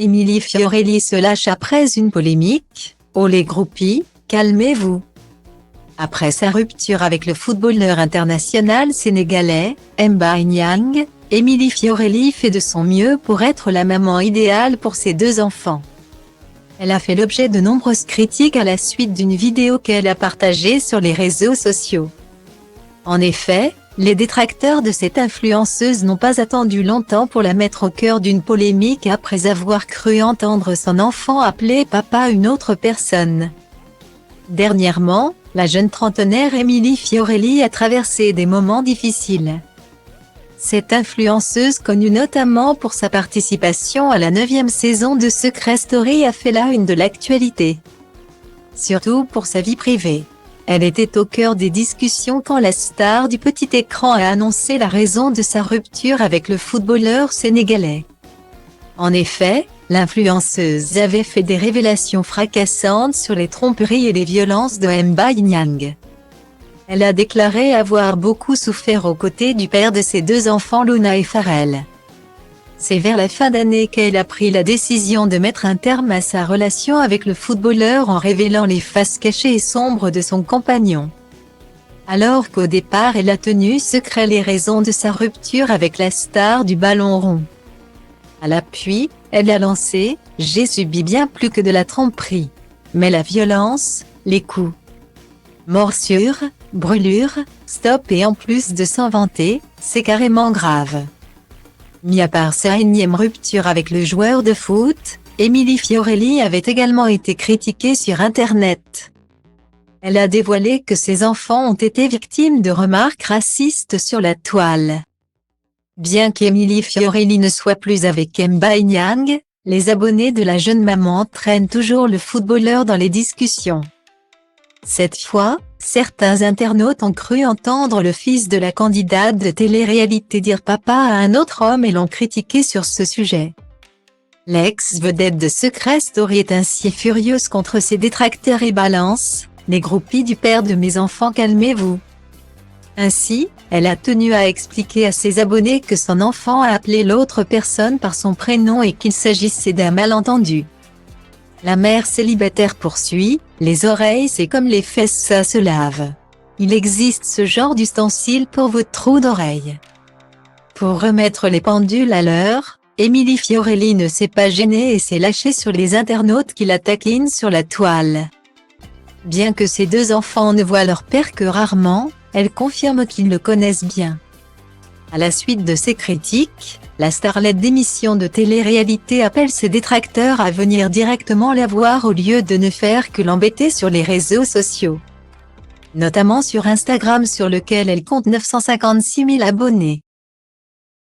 Émilie Fiorelli se lâche après une polémique. Oh les groupies, calmez-vous. Après sa rupture avec le footballeur international sénégalais, Mbaye Niang, Émilie Fiorelli fait de son mieux pour être la maman idéale pour ses deux enfants. Elle a fait l'objet de nombreuses critiques à la suite d'une vidéo qu'elle a partagée sur les réseaux sociaux. En effet, les détracteurs de cette influenceuse n'ont pas attendu longtemps pour la mettre au cœur d'une polémique après avoir cru entendre son enfant appeler papa une autre personne. Dernièrement, la jeune trentenaire Émilie Fiorelli a traversé des moments difficiles. Cette influenceuse, connue notamment pour sa participation à la 9e saison de Secret Story, a fait la une de l'actualité. Surtout pour sa vie privée. Elle était au cœur des discussions quand la star du petit écran a annoncé la raison de sa rupture avec le footballeur sénégalais. En effet, l'influenceuse avait fait des révélations fracassantes sur les tromperies et les violences de Mbaye Niang. Elle a déclaré avoir beaucoup souffert aux côtés du père de ses deux enfants Luna et Pharrell. C'est vers la fin d'année qu'elle a pris la décision de mettre un terme à sa relation avec le footballeur en révélant les faces cachées et sombres de son compagnon. Alors qu'au départ elle a tenu secret les raisons de sa rupture avec la star du ballon rond. À l'appui, elle a lancé « J'ai subi bien plus que de la tromperie. Mais la violence, les coups, morsures, brûlures, stop et en plus de s'en vanter, c'est carrément grave ». Mis à part sa énième rupture avec le joueur de foot, Émilie Fiorelli avait également été critiquée sur Internet. Elle a dévoilé que ses enfants ont été victimes de remarques racistes sur la toile. Bien qu'Émilie Fiorelli ne soit plus avec Mbaye Niang, les abonnés de la jeune maman traînent toujours le footballeur dans les discussions. Cette fois, certains internautes ont cru entendre le fils de la candidate de télé-réalité dire papa à un autre homme et l'ont critiqué sur ce sujet. L'ex-vedette de Secret Story est ainsi furieuse contre ses détracteurs et balance « Les groupies du père de mes enfants, calmez-vous ». Ainsi, elle a tenu à expliquer à ses abonnés que son enfant a appelé l'autre personne par son prénom et qu'il s'agissait d'un malentendu. La mère célibataire poursuit, les oreilles c'est comme les fesses ça se lave. Il existe ce genre d'ustensile pour vos trous d'oreilles. Pour remettre les pendules à l'heure, Émilie Fiorelli ne s'est pas gênée et s'est lâchée sur les internautes qui la taquinent sur la toile. Bien que ses deux enfants ne voient leur père que rarement, elle confirme qu'ils le connaissent bien. À la suite de ces critiques, la starlette d'émissions de télé-réalité appelle ses détracteurs à venir directement la voir au lieu de ne faire que l'embêter sur les réseaux sociaux. Notamment sur Instagram sur lequel elle compte 956 000 abonnés.